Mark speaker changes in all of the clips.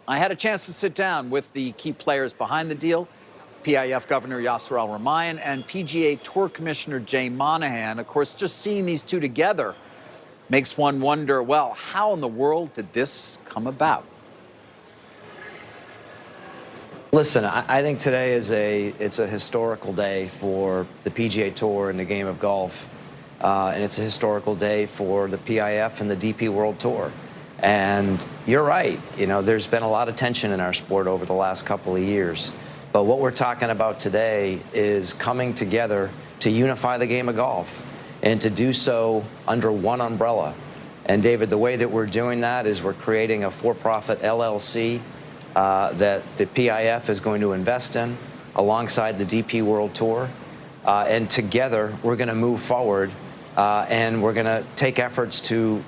Speaker 1: I had a chance to sit down with the key players behind the deal, PIF Governor Yasir Al-Rumayyan and PGA Tour Commissioner Jay Monahan. Of course, just seeing these two together makes one wonder, well, how in the world did this come about?
Speaker 2: Listen, I think today is it's a historical day for the PGA Tour and the game of golf. And it's a historical day for the PIF and the DP World Tour. And you're right, there's been a lot of tension in our sport over the last couple of years. But what we're talking about today is coming together to unify the game of golf and to do so under one umbrella. And David, the way that we're doing that is we're creating a for-profit LLC that the PIF is going to invest in alongside the DP World Tour. And together, we're going to move forward and we're going to take efforts to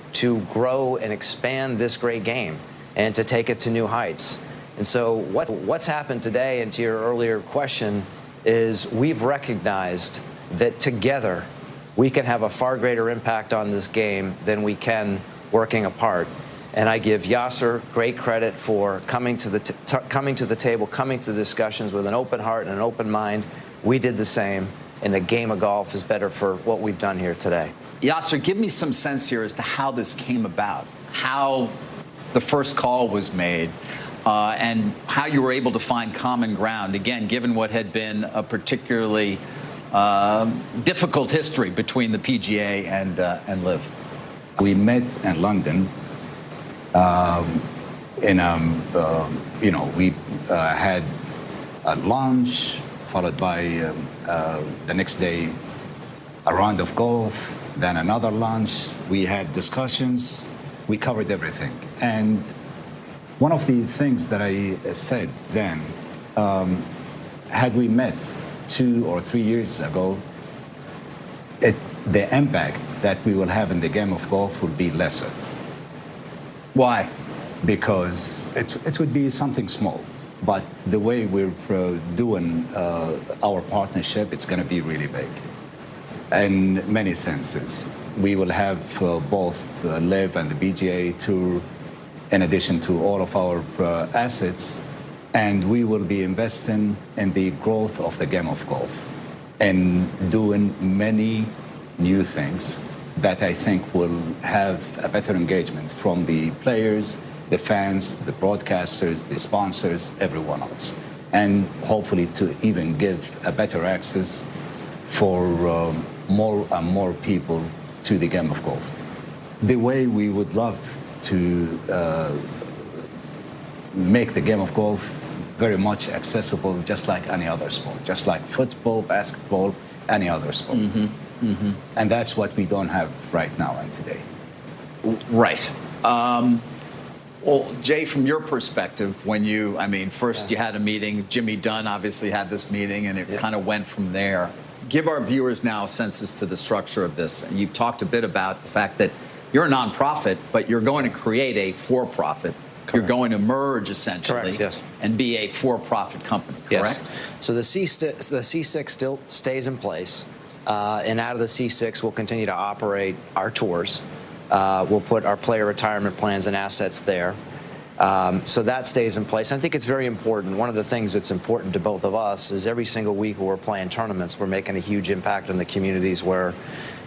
Speaker 2: grow and expand this great game and to take it to new heights. And so what's happened today, and to your earlier question, is we've recognized that together we can have a far greater impact on this game than we can working apart. And I give Yasir great credit for coming to the table, coming to the discussions with an open heart and an open mind. We did the same, and the game of golf is better for what we've done here today.
Speaker 1: Yasir, give me some sense here as to how this came about, how the first call was made, and how you were able to find common ground, again, given what had been a particularly difficult history between the PGA and LIV.
Speaker 3: We met in London. We had a lunch, followed by the next day a round of golf, then another lunch. We had discussions. We covered everything. And one of the things that I said then, had we met 2 or 3 years ago, the impact that we will have in the game of golf would be lesser.
Speaker 1: Why?
Speaker 3: Because it would be something small. But the way we're doing our partnership, it's going to be really big in many senses. We will have both LIV and the PGA Tour, in addition to all of our assets, and we will be investing in the growth of the game of golf and doing many new things that I think will have a better engagement from the players, the fans, the broadcasters, the sponsors, everyone else. And hopefully to even give a better access for more and more people to the game of golf. The way we would love to make the game of golf very much accessible, just like any other sport, just like football, basketball, any other sport. Mm-hmm. Mm-hmm. And that's what we don't have right now and today.
Speaker 1: Right. Well, Jay, from your perspective, when you had a meeting, Jimmy Dunn obviously had this meeting, and it kind of went from there. Give our viewers now a sense as to the structure of this. You've talked a bit about the fact that you're a nonprofit, but you're going to create a for-profit. Correct. You're going to merge, essentially,
Speaker 2: correct, yes,
Speaker 1: and be a for-profit company, correct?
Speaker 2: Yes. So the C6 still stays in place, and out of the C6, we'll continue to operate our tours. We'll put our player retirement plans and assets there. So that stays in place. I think it's very important. One of the things that's important to both of us is every single week we're playing tournaments, we're making a huge impact in the communities where,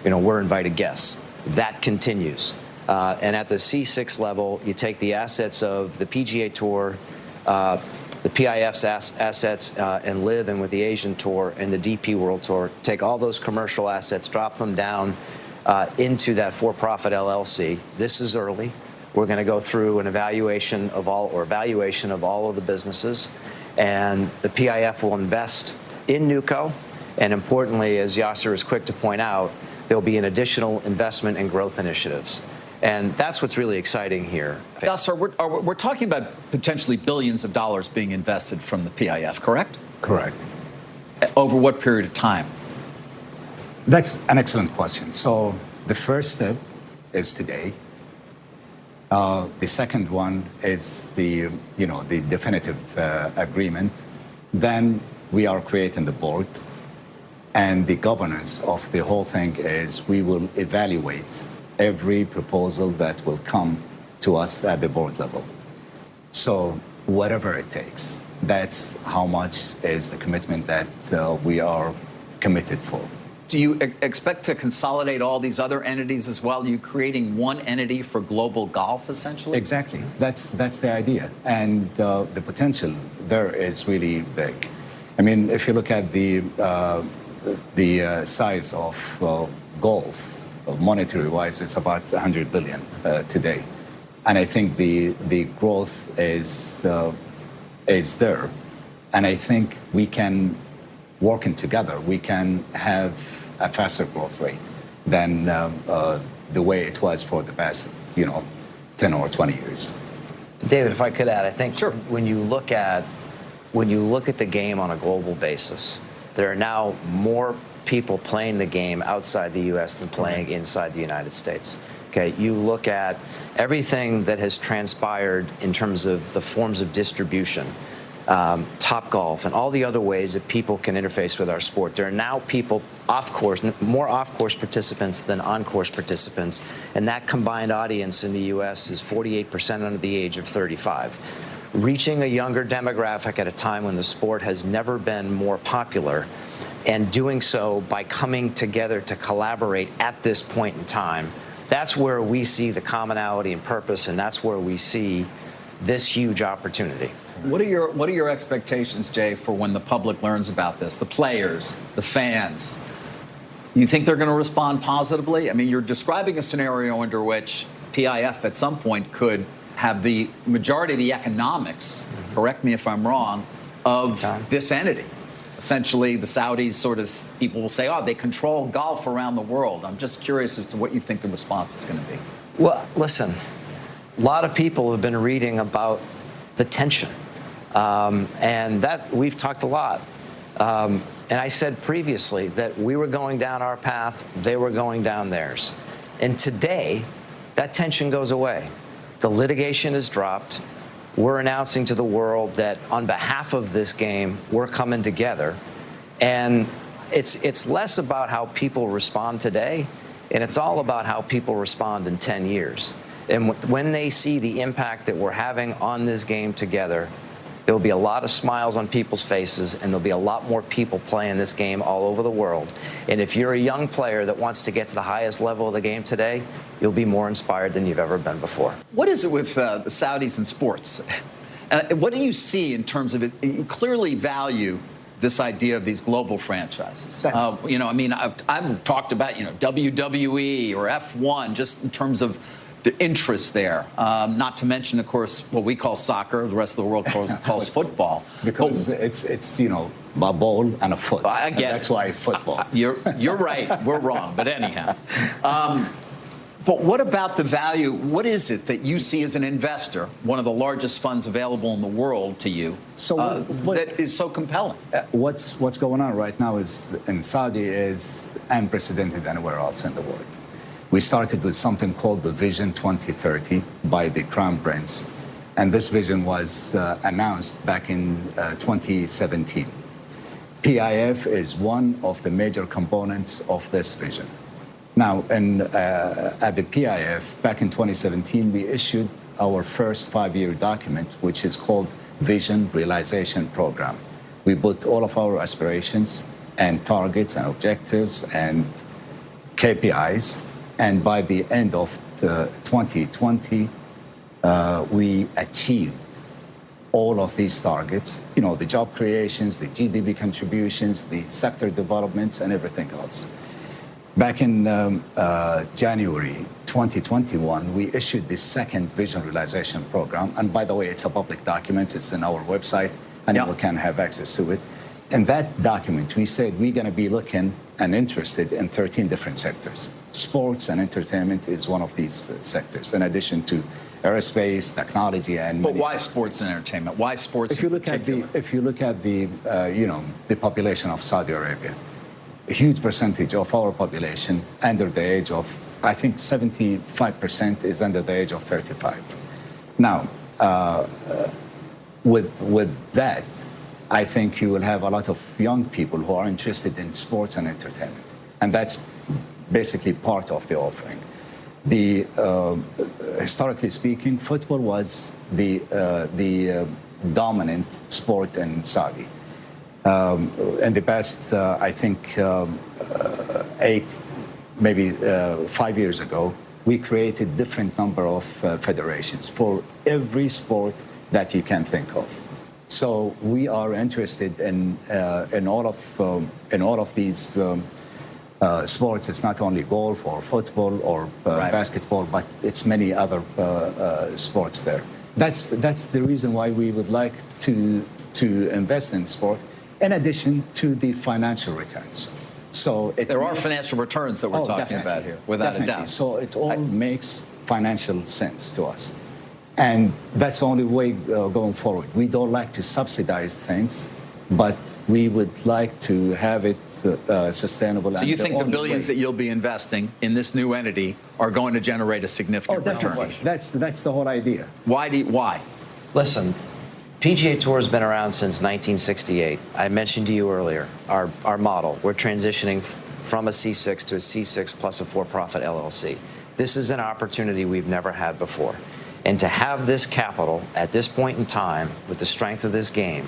Speaker 2: we're invited guests. That continues. And at the C6 level, you take the assets of the PGA Tour, the PIF's assets, and LIV, and with the Asian Tour and the DP World Tour, take all those commercial assets, drop them down into that for-profit LLC. This is early. We're going to go through an evaluation of all of the businesses, and the PIF will invest in NewCo. And importantly, as Yasir is quick to point out, there'll be an additional investment in growth initiatives. And that's what's really exciting here.
Speaker 1: Yasir, we're talking about potentially billions of dollars being invested from the PIF, correct?
Speaker 3: Correct.
Speaker 1: Over what period of time?
Speaker 3: That's an excellent question. So the first step is today. The second one is the definitive agreement. Then we are creating the board, and the governance of the whole thing is we will evaluate every proposal that will come to us at the board level. So whatever it takes. That's how much is the commitment that we are committed for.
Speaker 1: Do you expect to consolidate all these other entities as well? Are you creating one entity for global golf, essentially?
Speaker 3: Exactly. That's the idea. And the potential there is really big. I mean, if you look at the size of golf, monetary-wise, it's about 100 billion today. And I think the growth is there. And I think we can, working together, we can have a faster growth rate than the way it was for the past, 10 or 20 years.
Speaker 2: David, if I could add, I think
Speaker 1: sure.
Speaker 2: when you look at the game on a global basis, there are now more people playing the game outside the U.S. than playing inside the United States. Okay, you look at everything that has transpired in terms of the forms of distribution, Topgolf, and all the other ways that people can interface with our sport. There are now people off-course, more off-course participants than on-course participants, and that combined audience in the U.S. is 48% under the age of 35. Reaching a younger demographic at a time when the sport has never been more popular, and doing so by coming together to collaborate at this point in time, that's where we see the commonality and purpose, and that's where we see this huge opportunity.
Speaker 1: What are your expectations, Jay, for when the public learns about this? The players, the fans. You think they're going to respond positively? I mean, you're describing a scenario under which PIF at some point could have the majority of the economics, correct me if I'm wrong, of this entity. Essentially, the Saudis people will say, oh, they control golf around the world. I'm just curious as to what you think the response is going to be.
Speaker 2: Well, listen, a lot of people have been reading about the tension. And that we've talked a lot. And I said previously that we were going down our path, they were going down theirs. And today, that tension goes away. The litigation is dropped. We're announcing to the world that on behalf of this game, we're coming together. And it's less about how people respond today, and it's all about how people respond in 10 years. And when they see the impact that we're having on this game together, there will be a lot of smiles on people's faces, and there'll be a lot more people playing this game all over the world. And if you're a young player that wants to get to the highest level of the game today, you'll be more inspired than you've ever been before.
Speaker 1: What is it with the Saudis in sports? What do you see in terms of it? You clearly value this idea of these global franchises. I've talked about, WWE or F1, just in terms of the interest there. Not to mention, of course, what we call soccer, the rest of the world calls football.
Speaker 3: Because it's a ball and a foot.
Speaker 1: I get it.
Speaker 3: That's why football.
Speaker 1: You're right. We're wrong. But anyhow. But what about the value? What is it that you see as an investor, one of the largest funds available in the world to you, that is so compelling?
Speaker 3: What's going on right now is in Saudi is unprecedented anywhere else in the world. We started with something called the Vision 2030 by the Crown Prince, and this vision was announced back in 2017. PIF is one of the major components of this vision. Now, at the PIF, back in 2017, we issued our first 5-year document, which is called Vision Realization Program. We put all of our aspirations and targets and objectives and KPIs, and by the end of 2020, we achieved all of these targets, the job creations, the GDP contributions, the sector developments, and everything else. Back in January 2021, we issued the second Vision Realization Program. And by the way, it's a public document. It's on our website. Anyone can have access to it. In that document, we said we're going to be looking and interested in 13 different sectors. Sports and entertainment is one of these sectors, in addition to aerospace, technology, and.
Speaker 1: But why sports and entertainment? Why sports?
Speaker 3: If you look at the population of Saudi Arabia, a huge percentage of our population under the age of, I think 75% is under the age of 35. Now, with that, I think you will have a lot of young people who are interested in sports and entertainment. And that's basically part of the offering. Historically speaking, football was the dominant sport in Saudi. In the past, I think 5 years ago, we created different number of federations for every sport that you can think of. So we are interested in all of these sports. It's not only golf or football or basketball, but it's many other sports there. That's the reason why we would like to invest in sport, in addition to the financial returns. So
Speaker 1: there are financial returns that we're talking about here, without a doubt.
Speaker 3: So it all makes financial sense to us. And that's the only way going forward. We don't like to subsidize things, but we would like to have it sustainable.
Speaker 1: So you think the billions that you'll be investing in this new entity are going to generate a significant return?
Speaker 3: That's the whole idea.
Speaker 1: Why?
Speaker 2: Listen, PGA Tour has been around since 1968. I mentioned to you earlier our model. We're transitioning from a C6 to a C6 plus a for-profit LLC. This is an opportunity we've never had before. And to have this capital at this point in time, with the strength of this game,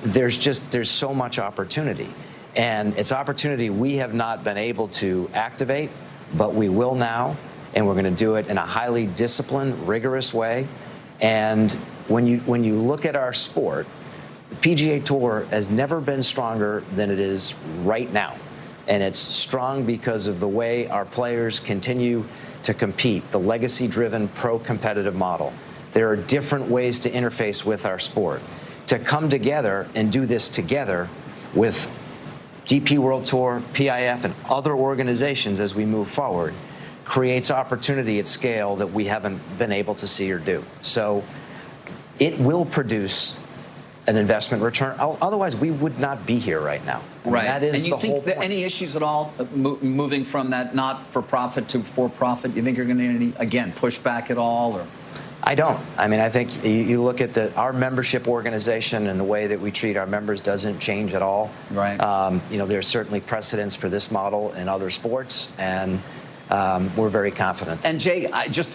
Speaker 2: there's so much opportunity. And it's opportunity we have not been able to activate, but we will now. And we're going to do it in a highly disciplined, rigorous way. And when you look at our sport, the PGA Tour has never been stronger than it is right now. And it's strong because of the way our players continue to compete, the legacy-driven, pro-competitive model. There are different ways to interface with our sport. To come together and do this together with DP World Tour, PIF, and other organizations as we move forward creates opportunity at scale that we haven't been able to see or do. So it will produce an investment return. Otherwise, we would not be here right now.
Speaker 1: Right.
Speaker 2: That is
Speaker 1: and you
Speaker 2: the
Speaker 1: think
Speaker 2: whole
Speaker 1: that
Speaker 2: point.
Speaker 1: any issues at all moving from that not-for-profit to for-profit? You think you're going to any, again, pushback at all? Or?
Speaker 2: I don't. I mean, I think you look at our membership organization and the way that we treat our members doesn't change at all.
Speaker 1: Right.
Speaker 2: There's certainly precedence for this model in other sports, and we're very confident.
Speaker 1: And Jay,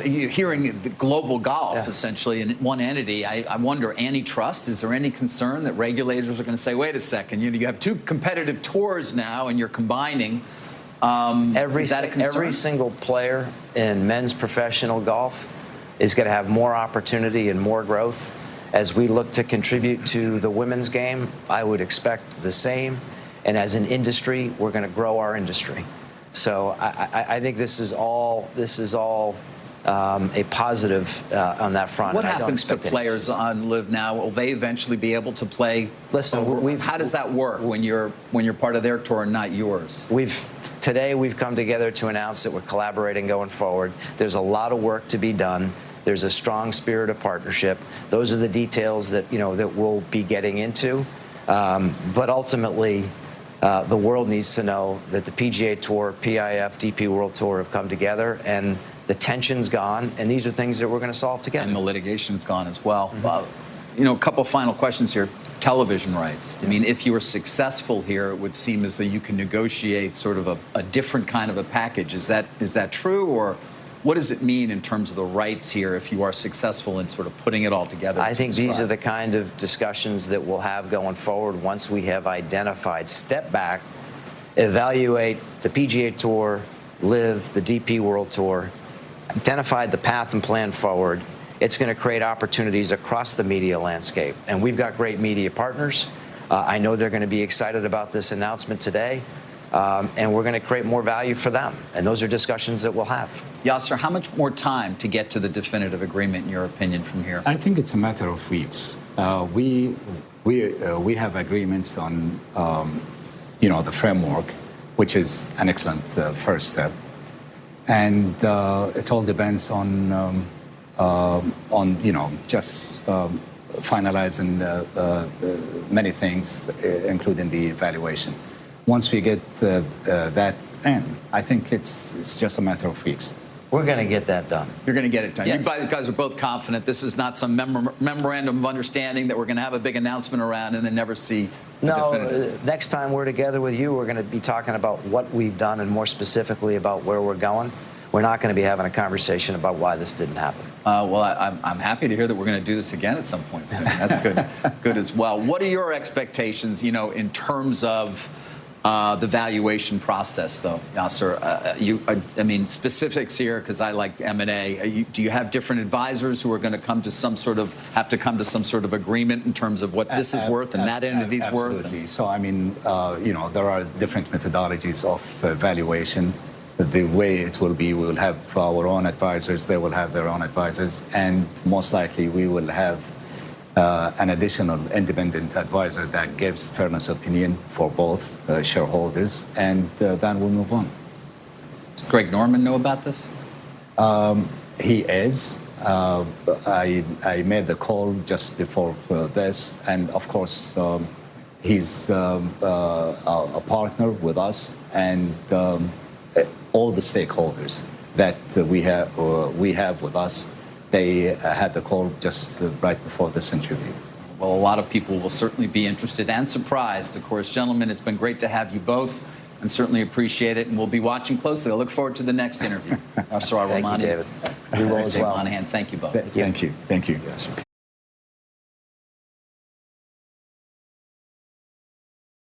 Speaker 1: you're hearing the global golf essentially in one entity. I wonder, antitrust, is there any concern that regulators are going to say, wait a second, you have two competitive tours now and you're combining? Is that a concern?
Speaker 2: Every single player in men's professional golf is going to have more opportunity and more growth. As we look to contribute to the women's game, I would expect the same. And as an industry, we're going to grow our industry. So I think this is all a positive on that front.
Speaker 1: What happens to players on LIV now? Will they eventually be able to play?
Speaker 2: Listen,
Speaker 1: how does that work when you're part of their tour and not yours?
Speaker 2: Today we've come together to announce that we're collaborating going forward. There's a lot of work to be done. There's a strong spirit of partnership. Those are the details that that we'll be getting into. But ultimately, the world needs to know that the PGA Tour, PIF, DP World Tour have come together, and the tension's gone, and these are things that we're going to solve together.
Speaker 1: And the litigation's gone as well. Mm-hmm. A couple final questions here. Television rights. I mean, if you were successful here, it would seem as though you can negotiate sort of a different kind of a package. Is that true, or what does it mean in terms of the rights here if you are successful in sort of putting it all together?
Speaker 2: I think these are the kind of discussions that we'll have going forward once we have identified, step back, evaluate the PGA Tour, LIV, the DP World Tour, identified the path and plan forward. It's going to create opportunities across the media landscape. And we've got great media partners. I know they're going to be excited about this announcement today. And we're going to create more value for them. And those are discussions that we'll have.
Speaker 1: Yasir, how much more time to get to the definitive agreement, in your opinion, from here?
Speaker 3: I think it's a matter of weeks. We have agreements on, the framework, which is an excellent first step. And it all depends on just finalizing many things, including the evaluation. Once we get that in, I think it's just a matter of weeks.
Speaker 2: We're going to get that done.
Speaker 1: You're going to get it done.
Speaker 2: Yes.
Speaker 1: You guys are both confident. This is not some memorandum of understanding that we're going to have a big announcement around and then never see the definitive.
Speaker 2: Next time we're together with you, we're going to be talking about what we've done and more specifically about where we're going. We're not going to be having a conversation about why this didn't happen.
Speaker 1: Well, I'm happy to hear that we're going to do this again at some point soon. That's good as well. What are your expectations, in terms of the valuation process, though, Yasir? Specifics here, because I like M&A. Do you have different advisors who are going to come to some sort of agreement in terms of what this is worth and that entity's worth?
Speaker 3: Absolutely. So, there are different methodologies of valuation. The way it will be, we will have our own advisors, they will have their own advisors, and most likely we will have an additional independent advisor that gives fairness opinion for both shareholders, and then we'll move on.
Speaker 1: Does Greg Norman know about this?
Speaker 3: He is. I made the call just before this, and of course, he's a partner with us, and all the stakeholders that we have with us, they had the call just right before this interview.
Speaker 1: Well, a lot of people will certainly be interested and surprised. Of course, gentlemen, it's been great to have you both, and certainly appreciate it. And we'll be watching closely. I look forward to the next interview. Yasir Al-Rumayyan.
Speaker 2: Thank you, David. We will as well.
Speaker 1: Monahan, thank you both.
Speaker 3: Thank you. Thank you.
Speaker 2: Yes, sir.